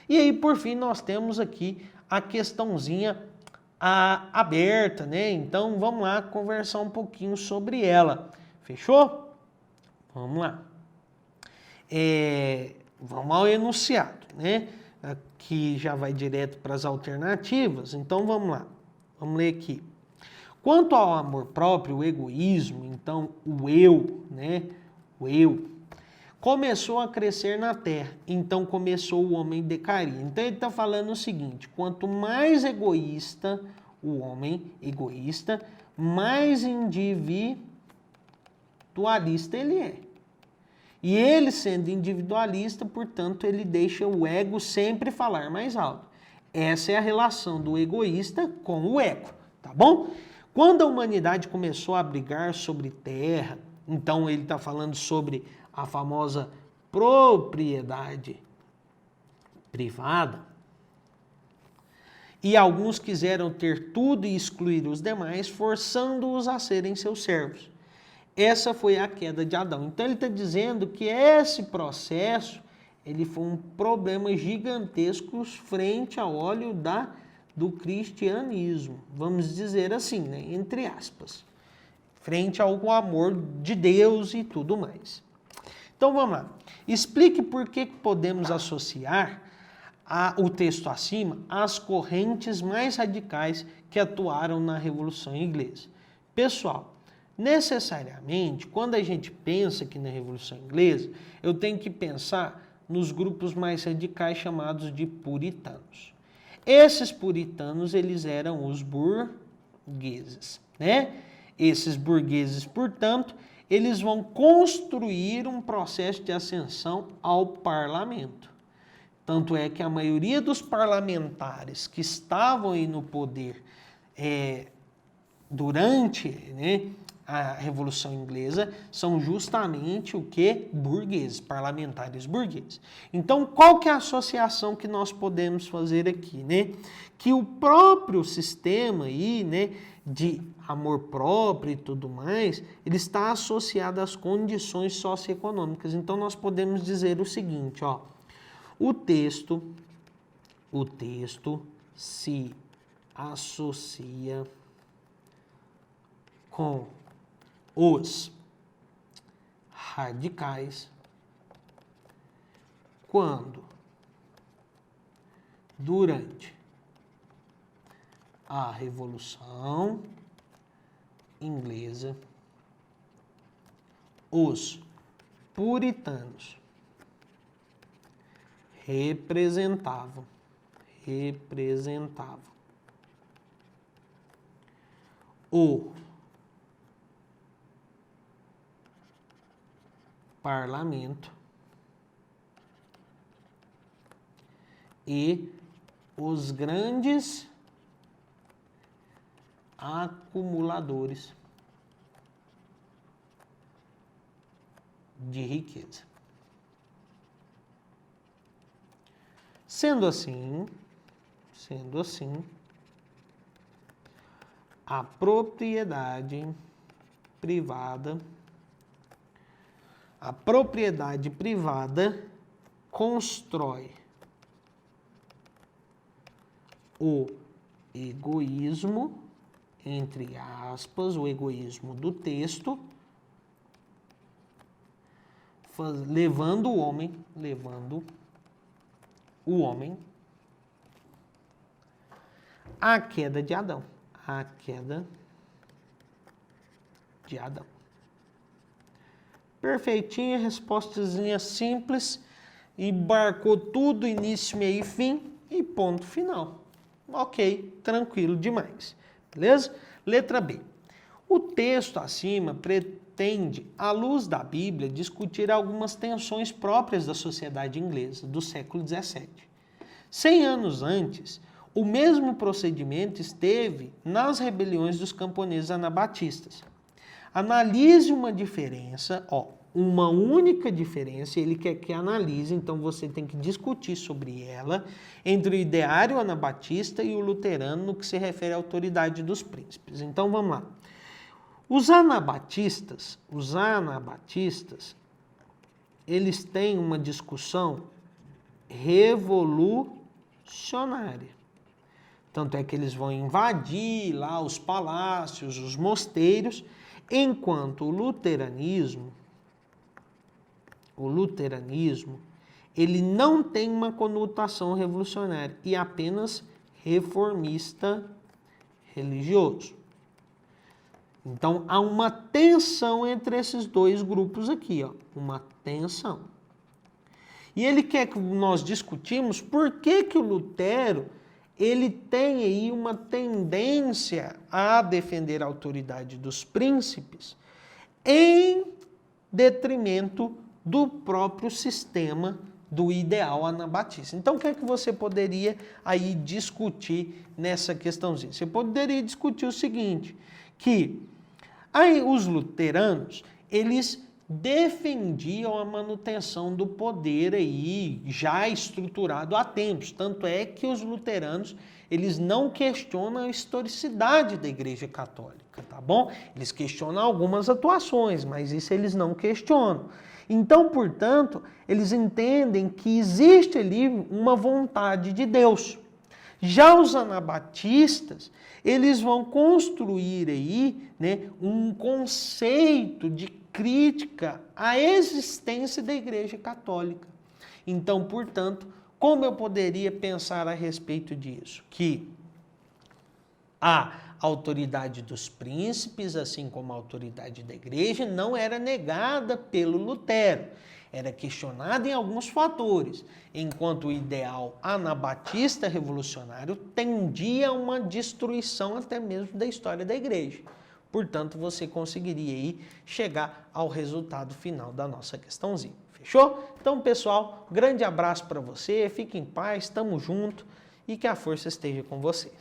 E aí, por fim, nós temos aqui a questãozinha aberta, né? Então, vamos lá conversar um pouquinho sobre ela. Fechou? Vamos lá. Vamos ao enunciado, né? Aqui já vai direto para as alternativas. Então, vamos lá. Vamos ler aqui. Quanto ao amor próprio, o egoísmo, então, o eu, né? O eu começou a crescer na terra, então começou o homem a decair. Então ele está falando o seguinte, quanto mais egoísta o homem, egoísta, mais individualista ele é. E ele sendo individualista, portanto, ele deixa o ego sempre falar mais alto. Essa é a relação do egoísta com o ego, tá bom? Quando a humanidade começou a brigar sobre terra, então ele está falando sobre a famosa propriedade privada, e alguns quiseram ter tudo e excluir os demais, forçando-os a serem seus servos. Essa foi a queda de Adão. Então ele está dizendo que esse processo ele foi um problema gigantesco frente ao óleo do cristianismo, vamos dizer assim, né? Entre aspas, frente ao amor de Deus e tudo mais. Então vamos lá. Explique por que podemos associar o texto acima às correntes mais radicais que atuaram na Revolução Inglesa. Pessoal, necessariamente, quando a gente pensa aqui na Revolução Inglesa, eu tenho que pensar nos grupos mais radicais chamados de puritanos. Esses puritanos, eles eram os burgueses, né? Esses burgueses, portanto, eles vão construir um processo de ascensão ao parlamento. Tanto é que a maioria dos parlamentares que estavam aí no poder durante, né, a Revolução Inglesa são justamente o que? Burgueses, parlamentares burgueses. Então, qual que é a associação que nós podemos fazer aqui, né? Que o próprio sistema aí, né, de amor próprio e tudo mais, ele está associado às condições socioeconômicas. Então, nós podemos dizer o seguinte, ó, o texto se associa com os radicais quando, durante a Revolução Inglesa, os puritanos representavam o parlamento e os grandes acumuladores de riqueza. Sendo assim, a propriedade privada constrói o egoísmo, entre aspas, o egoísmo do texto, levando o homem à queda de Adão. Perfeitinha, respostazinha simples, embarcou tudo, início, meio e fim, e ponto final. Ok, tranquilo demais. Beleza? Letra B. O texto acima pretende, à luz da Bíblia, discutir algumas tensões próprias da sociedade inglesa do século XVII. 100 anos antes, o mesmo procedimento esteve nas rebeliões dos camponeses anabatistas. Analise uma diferença, uma única diferença, ele quer que analise, então você tem que discutir sobre ela, entre o ideário anabatista e o luterano no que se refere à autoridade dos príncipes. Então vamos lá. Os anabatistas, eles têm uma discussão revolucionária. revolucionária. Tanto é que eles vão invadir lá os palácios, os mosteiros, enquanto o luteranismo, ele não tem uma conotação revolucionária e apenas reformista religioso. Então, há uma tensão entre esses dois grupos aqui, ó, uma tensão. E ele quer que nós discutimos por que o Lutero ele tem aí uma tendência a defender a autoridade dos príncipes em detrimento do próprio sistema do ideal anabatista. Então, o que é que você poderia aí discutir nessa questãozinha? Você poderia discutir o seguinte, que aí os luteranos, eles defendiam a manutenção do poder aí já estruturado há tempos. Tanto é que os luteranos, eles não questionam a historicidade da Igreja Católica, tá bom? Eles questionam algumas atuações, mas isso eles não questionam. Então, portanto, eles entendem que existe ali uma vontade de Deus. Já os anabatistas, eles vão construir aí, né, um conceito de crítica à existência da Igreja Católica. Então, portanto, como eu poderia pensar a respeito disso? Que a autoridade dos príncipes, assim como a autoridade da Igreja, não era negada pelo Lutero. Era questionada em alguns fatores, enquanto o ideal anabatista revolucionário tendia a uma destruição até mesmo da história da Igreja. Portanto, você conseguiria aí chegar ao resultado final da nossa questãozinha. Fechou? Então, pessoal, grande abraço para você, fique em paz, tamo junto e que a força esteja com você.